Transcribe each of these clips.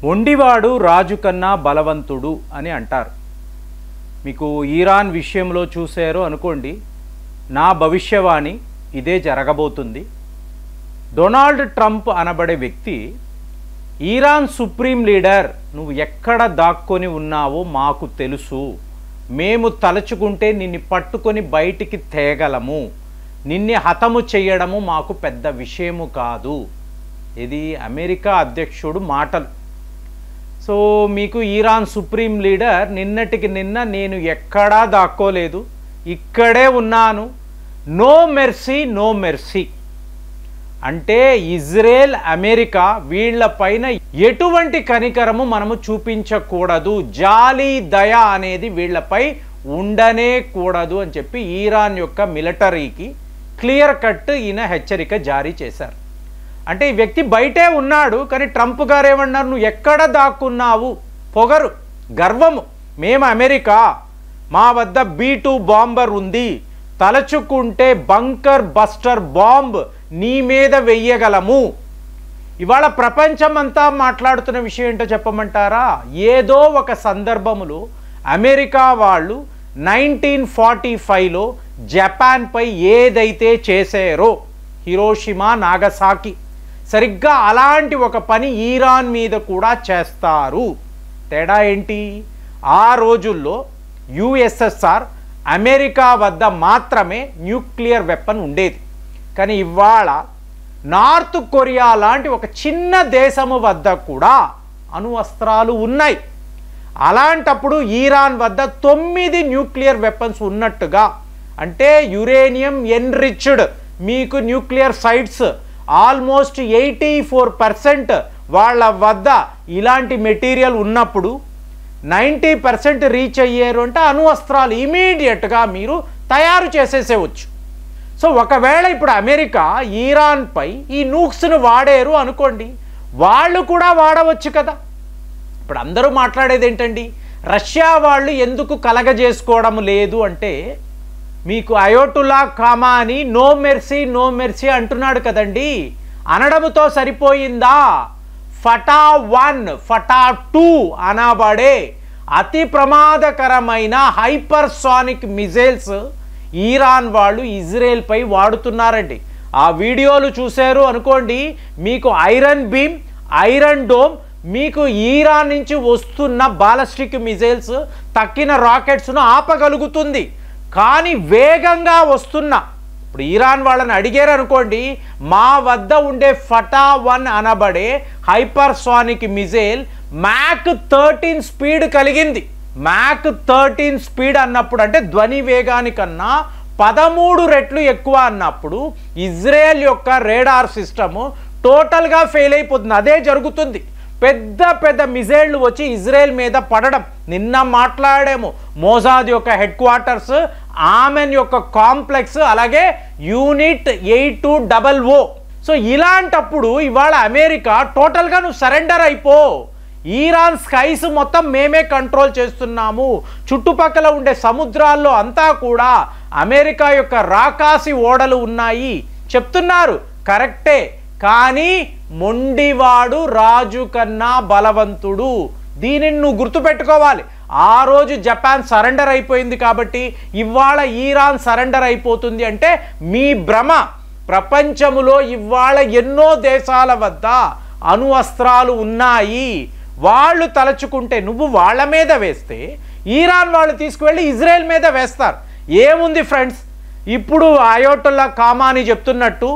మొండివాడు రాజు కన్నా బలవంతుడు అని అంటారు. మీకు ఇరాన్ విషయంలో చూశారు అనుకోండి, నా భవిష్యవాణి ఇదే జరగబోతుంది. డొనాల్డ్ ట్రంప్ అనబడే వ్యక్తి ఇరాన్ సుప్రీం లీడర్, నువ్వు ఎక్కడ దాక్కొని ఉన్నావో మాకు తెలుసు, మేము తలుచుకుంటే నిన్ను పట్టుకొని బయటికి తేగలము, నిన్ను హతము చేయడము మాకు పెద్ద విషయము కాదు. ఇది అమెరికా అధ్యక్షుడు మాటలు. సో మీకు ఇరాన్ సుప్రీం లీడర్ నిన్నటికి నిన్న నేను ఎక్కడా దాక్కోలేదు, ఇక్కడే ఉన్నాను, నో మెర్సీ నో మెర్సీ అంటే ఇజ్రాయెల్ అమెరికా వీళ్ళపైన ఎటువంటి కనికరము మనము చూపించకూడదు, జాలి దయ అనేది వీళ్ళపై ఉండనే కూడదు అని చెప్పి ఇరాన్ యొక్క మిలిటరీకి క్లియర్ కట్ ఈయన హెచ్చరిక జారీ చేశారు. అంటే ఈ వ్యక్తి బయటే ఉన్నాడు, కానీ ట్రంప్ గారు ఏమన్నారు, నువ్వు ఎక్కడ దాక్కున్నావు, పొగరు, గర్వము, మేము అమెరికా, మా వద్ద B2 బాంబర్ ఉంది, తలచుకుంటే బంకర్ బస్టర్ బాంబ్ నీ మీద వెయ్యగలము. ఇవాళ ప్రపంచమంతా మాట్లాడుతున్న విషయం ఏంటో చెప్పమంటారా? ఏదో ఒక సందర్భములో అమెరికా వాళ్ళు 1945లో జపాన్పై ఏదైతే చేశారో, హిరోషిమా నాగసాకి, సరిగ్గా అలాంటి ఒక పని ఇరాన్ మీద కూడా చేస్తారు. తేడా ఏంటి? ఆ రోజుల్లో USSR అమెరికా వద్ద మాత్రమే న్యూక్లియర్ వెపన్ ఉండేది, కానీ ఇవాళ నార్త్ కొరియా లాంటి ఒక చిన్న దేశము వద్ద కూడా అణువస్త్రాలు ఉన్నాయి. అలాంటప్పుడు ఇరాన్ వద్ద 9 న్యూక్లియర్ వెపన్స్ ఉన్నట్టుగా, అంటే యురేనియం ఎన్రిచ్డ్ మీకు న్యూక్లియర్ సైట్స్ ఆల్మోస్ట్ 84% వాళ్ళ వద్ద ఇలాంటి మెటీరియల్ ఉన్నప్పుడు 90% రీచ్ అయ్యారు అంటే అణువస్త్రాలు ఇమీడియట్గా మీరు తయారు చేసేసేవచ్చు. సో ఒకవేళ ఇప్పుడు అమెరికా ఇరాన్పై ఈ నూక్స్ను వాడారు అనుకోండి, వాళ్ళు కూడా వాడవచ్చు కదా. ఇప్పుడు అందరూ మాట్లాడేది ఏంటండి, రష్యా వాళ్ళు ఎందుకు కలగజేసుకోవడం లేదు అంటే, మీకు అయోటుల్లా ఖామానీ నో మెర్సీ అంటున్నాడు కదండి, అనడముతో సరిపోయిందా? ఫటా 1 ఫటా 2 అనబడే అతి ప్రమాదకరమైన హైపర్సానిక్ మిజైల్స్ ఇరాన్ వాళ్ళు ఇజ్రాయెల్పై వాడుతున్నారండి. ఆ వీడియోలు చూశారు అనుకోండి, మీకు ఐరన్ బీమ్, ఐరన్ డోమ్, మీకు ఇరాన్ నుంచి వస్తున్న బాలిస్టిక్ మిజైల్స్ తక్కిన రాకెట్స్ను ఆపగలుగుతుంది. కానీ వేగంగా వస్తున్న, ఇప్పుడు ఇరాన్ వాళ్ళని అడిగారు అనుకోండి, మా వద్ద ఉండే ఫటా 1 అనబడే హైపర్సానిక్ మిజైల్ మ్యాక్ 13 స్పీడ్ కలిగింది. మ్యాక్ 13 స్పీడ్ అన్నప్పుడు అంటే ధ్వని వేగానికన్నా 13 రెట్లు ఎక్కువ అన్నప్పుడు ఇజ్రాయెల్ యొక్క రేడార్ సిస్టము టోటల్గా ఫెయిల్ అయిపోతుంది. అదే జరుగుతుంది. పెద్ద పెద్ద మిజైళ్లు వచ్చి ఇజ్రాయెల్ మీద పడడం. నిన్న మాట్లాడాము, మోసాద్ యొక్క హెడ్ క్వార్టర్స్, ఆమెన్ యొక్క కాంప్లెక్స్, అలాగే యూనిట్ 8200. సో ఇలాంటప్పుడు ఇవాళ అమెరికా టోటల్గా నువ్వు సరెండర్ అయిపో, ఇరాన్ స్కైస్ మొత్తం మేమే కంట్రోల్ చేస్తున్నాము, చుట్టుపక్కల ఉండే సముద్రాల్లో అంతా కూడా అమెరికా యొక్క రాకాసి ఓడలు ఉన్నాయి చెప్తున్నారు, కరెక్టే. కానీ మొండివాడు రాజు కన్నా బలవంతుడు, దీనిని నువ్వు గుర్తుపెట్టుకోవాలి. ఆ రోజు జపాన్ సరెండర్ అయిపోయింది కాబట్టి ఇవాళ ఇరాన్ సరెండర్ అయిపోతుంది అంటే మీ భ్రమ. ప్రపంచములో ఇవాళ ఎన్నో దేశాల వద్ద అణువస్త్రాలు ఉన్నాయి. వాళ్ళు తలచుకుంటే నువ్వు వాళ్ళ మీద వేస్తే ఇరాన్ వాళ్ళు తీసుకువెళ్ళి ఇజ్రాయెల్ మీద వేస్తారు. ఏముంది ఫ్రెండ్స్, ఇప్పుడు అయోటుల్లా ఖామానీ చెప్తున్నట్టు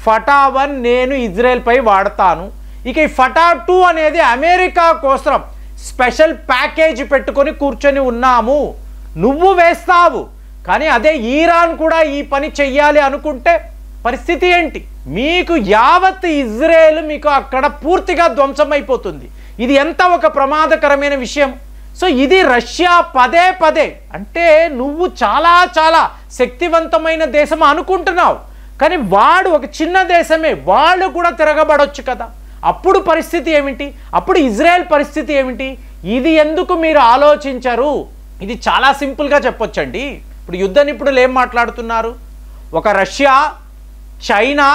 ఫటా 1 నేను ఇజ్రాయెల్పై వాడతాను. ఇక ఈ ఫటా 2 అనేది అమెరికా కోసం స్పెషల్ ప్యాకేజ్ పెట్టుకొని కూర్చొని ఉన్నాము. నువ్వు వేస్తావు, కానీ అదే ఇరాన్ కూడా ఈ పని చెయ్యాలి అనుకుంటే పరిస్థితి ఏంటి? మీకు యావత్ ఇజ్రాయెల్ మీకు అక్కడ పూర్తిగా ధ్వంసమైపోతుంది. ఇది ఎంత ఒక ప్రమాదకరమైన విషయం. సో ఇది రష్యా పదే పదే అంటే నువ్వు చాలా చాలా శక్తివంతమైన దేశం అనుకుంటున్నావు, కానీ వాడు ఒక చిన్న దేశమే, వాళ్ళు కూడా తిరగబడొచ్చు కదా. అప్పుడు పరిస్థితి ఏమిటి? అప్పుడు ఇజ్రాయెల్ పరిస్థితి ఏమిటి? ఇది ఎందుకు మీరు ఆలోచించరు? ఇది చాలా సింపుల్గా చెప్పొచ్చండి. ఇప్పుడు యుద్ధ నిపుణులు ఏం మాట్లాడుతున్నారు? ఒక రష్యా, చైనా,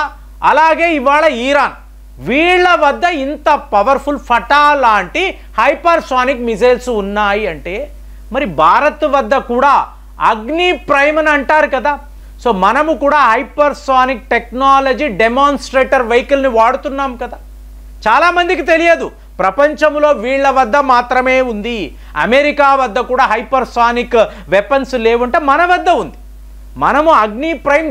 అలాగే ఇవాళ ఇరాన్ వీళ్ళ వద్ద ఇంత పవర్ఫుల్ ఫటా లాంటి హైపర్సానిక్ మిజైల్స్ ఉన్నాయి అంటే మరి భారత్ వద్ద కూడా అగ్ని ప్రైమ్ అని అంటారు కదా. సో మనము కూడా హైపర్సానిక్ టెక్నాలజీ డెమాన్స్ట్రేటర్ వెహికల్ని వాడుతున్నాం కదా. చాలామందికి తెలియదు, ప్రపంచంలో వీళ్ళ వద్ద మాత్రమే ఉంది. అమెరికా వద్ద కూడా హైపర్సానిక్ వెపన్స్ లేవంటే మన వద్ద ఉంది. మనము అగ్ని ప్రైమ్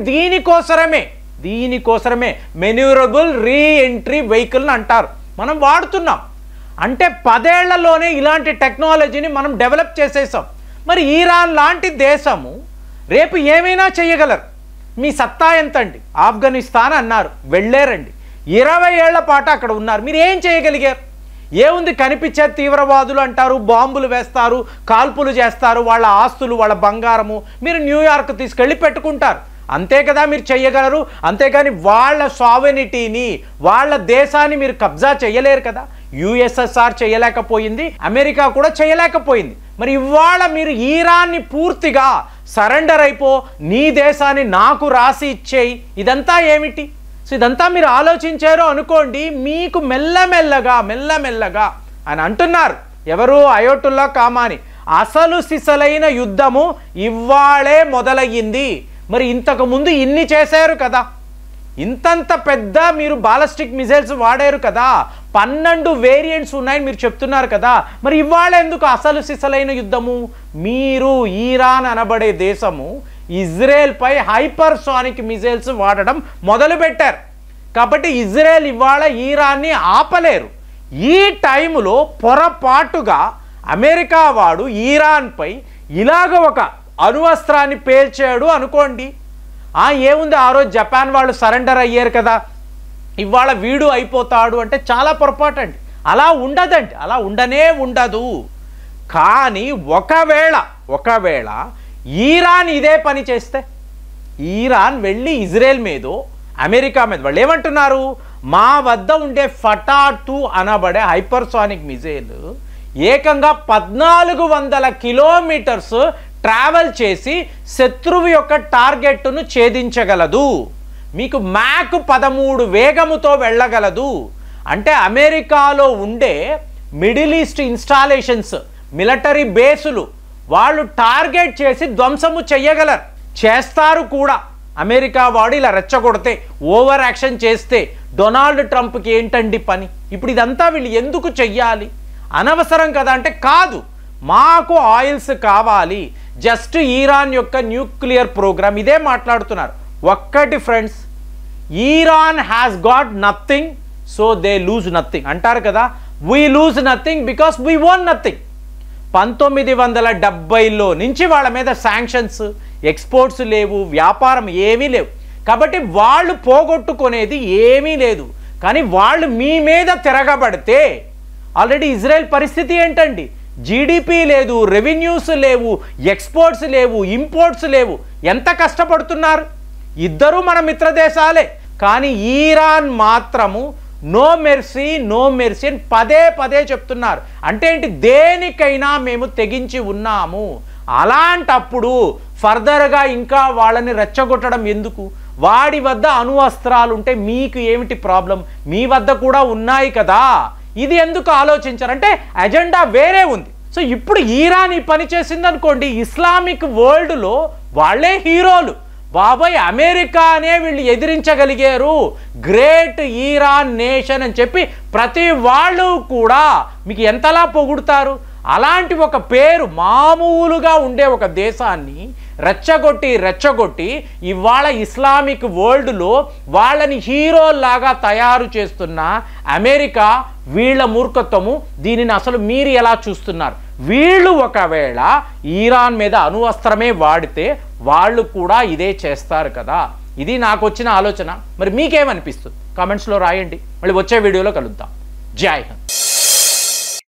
దీనికోసరమే మెన్యూరబుల్ రీ ఎంట్రీ వెహికల్ని అంటారు, మనం వాడుతున్నాం. అంటే 10 ఏళ్లలోనే ఇలాంటి టెక్నాలజీని మనం డెవలప్ చేసేసాం. మరి ఈరాన్ లాంటి దేశము రేపు ఏమైనా చేయగలరు. మీ సత్తా ఎంతండి? ఆఫ్ఘనిస్తాన్ అన్నారు, వెళ్ళారండి, 20 ఏళ్ల పాటు అక్కడ ఉన్నారు. మీరు ఏం చేయగలిగారు? ఏముంది, కనిపించే తీవ్రవాదులు అంటారు, బాంబులు వేస్తారు, కాల్పులు చేస్తారు, వాళ్ళ ఆస్తులు వాళ్ళ బంగారము మీరు న్యూయార్క్ తీసుకెళ్ళి పెట్టుకుంటారు, అంతే కదా మీరు చెయ్యగలరు. అంతేగాని వాళ్ళ సావెనిటీని వాళ్ళ దేశాన్ని మీరు కబ్జా చేయలేరు కదా. యుఎస్ఎస్ఆర్ చేయలేకపోయింది, అమెరికా కూడా చేయలేకపోయింది. మరి ఇవాళ మీరు ఈరాన్ని పూర్తిగా సరెండర్ అయిపో, నీ దేశాన్ని నాకు రాసి ఇచ్చేయి, ఇదంతా ఏమిటి? సో ఇదంతా మీరు ఆలోచించారు అనుకోండి, మీకు మెల్లమెల్లగా అని అంటున్నారు ఎవరు? అయోటుల్లా ఖామాని. అసలు సిసలైన యుద్ధము ఇవాళే మొదలయ్యింది. మరి ఇంతకు ముందు ఇన్ని చేశారు కదా, ఇంతంత పెద్ద మీరు బాలిస్టిక్ మిజైల్స్ వాడారు కదా, 12 వేరియంట్స్ ఉన్నాయని మీరు చెప్తున్నారు కదా. మరి ఇవాళ ఎందుకు అసలు సిసలైన యుద్ధము? మీరు ఈరాన్ అనబడే దేశము ఇజ్రాయెల్ పై హైపర్సానిక్ మిజైల్స్ వాడడం మొదలుపెట్టారు. కాబట్టి ఇజ్రాయెల్ ఇవాళ ఈరాన్ని ఆపలేరు. ఈ టైంలో పొరపాటుగా అమెరికా వాడు ఈరాన్పై ఇలాగ ఒక అణువస్త్రాన్ని పేల్చాడు అనుకోండి, ఏముంది, ఆ రోజు జపాన్ వాళ్ళు సరెండర్ అయ్యారు కదా, ఇవాళ వీడు అయిపోతాడు అంటే చాలా పొరపాటు అండి. అలా ఉండదండి, అలా ఉండదు. కానీ ఒకవేళ ఈరాన్ ఇదే పని చేస్తే, ఈరాన్ వెళ్ళి ఇజ్రాయెల్ మీదో అమెరికా మీద, వాళ్ళు ఏమంటున్నారు, మా వద్ద ఉండే ఫటా-2 అనబడే హైపర్సానిక్ మిజైల్ ఏకంగా 1400 కిలోమీటర్స్ ట్రావెల్ చేసి శత్రువు యొక్క టార్గెట్ను ఛేదించగలదు, మీకు మ్యాక్ 13 వేగముతో వెళ్ళగలదు. అంటే అమెరికాలో ఉండే మిడిల్ ఈస్ట్ ఇన్స్టాలేషన్స్, మిలిటరీ బేసులు వాళ్ళు టార్గెట్ చేసి ధ్వంసము చెయ్యగలరు, చేస్తారు కూడా. అమెరికా వాడు ఇలా రెచ్చగొడితే, ఓవర్ యాక్షన్ చేస్తే డొనాల్డ్ ట్రంప్కి ఏంటండి పని? ఇప్పుడు ఇదంతా వీళ్ళు ఎందుకు చెయ్యాలి? అనవసరం కదా అంటే కాదు, మాకు ఆయిల్స్ కావాలి. జస్ట్ ఈరాన్ యొక్క న్యూక్లియర్ ప్రోగ్రామ్ ఇదే మాట్లాడుతున్నారు. ఒక్కటి friends, Iran has got nothing, so they lose nothing అంటారు కదా. We lose nothing because we own nothing. 1970లో నుంచి వాళ్ళ మీద శాంక్షన్స్, ఎక్స్పోర్ట్స్ లేవు, వ్యాపారం ఏమీ లేవు. కాబట్టి వాళ్ళు పోగొట్టుకునేది ఏమీ లేదు. కానీ వాళ్ళు మీ మీద తిరగబడితే, ఆల్రెడీ ఇజ్రాయెల్ పరిస్థితి ఏంటండి? జీడిపి లేదు, రెవెన్యూస్ లేవు, ఎక్స్పోర్ట్స్ లేవు, ఇంపోర్ట్స్ లేవు. ఎంత కష్టపడుతున్నారు? ఇద్దరూ మన మిత్ర దేశాలే. కానీ ఈరాన్ మాత్రము నో మెర్సీ అని పదే చెప్తున్నారు. అంటే ఏంటి? దేనికైనా మేము తెగించి ఉన్నాము. అలాంటప్పుడు ఫర్దర్గా ఇంకా వాళ్ళని రెచ్చగొట్టడం ఎందుకు? వాడి వద్ద అణు అస్త్రాలు ఉంటే మీకు ఏమిటి ప్రాబ్లం? మీ వద్ద కూడా ఉన్నాయి కదా, ఇది ఎందుకు ఆలోచించారంటే అజెండా వేరే ఉంది. సో ఇప్పుడు ఈరాన్ ఈ పని చేసింది అనుకోండి, ఇస్లామిక్ వరల్డ్లో వాళ్ళే హీరోలు. బాబాయ్, అమెరికానే వీళ్ళు ఎదిరించగలిగారు, గ్రేట్ ఈరాన్ నేషన్ అని చెప్పి ప్రతి వాళ్ళు కూడా మీకు ఎంతలా పొగుడుతారు. అలాంటి ఒక పేరు మామూలుగా ఉండే ఒక దేశాన్ని రెచ్చగొట్టి ఇవాళ ఇస్లామిక్ వరల్డ్లో వాళ్ళని హీరోల్లాగా తయారు చేస్తున్న అమెరికా, వీళ్ళ మూర్ఖత్వము, దీనిని అసలు మీరు ఎలా చూస్తున్నారు? వీళ్ళు ఒకవేళ ఈరాన్ మీద అణువస్త్రమే వాడితే వాళ్ళు కూడా ఇదే చేస్తారు కదా. ఇది నాకు వచ్చిన ఆలోచన. మరి మీకేమనిపిస్తుంది? కామెంట్స్లో రాయండి. మళ్ళీ వచ్చే వీడియోలో కలుద్దాం. జై హింద్.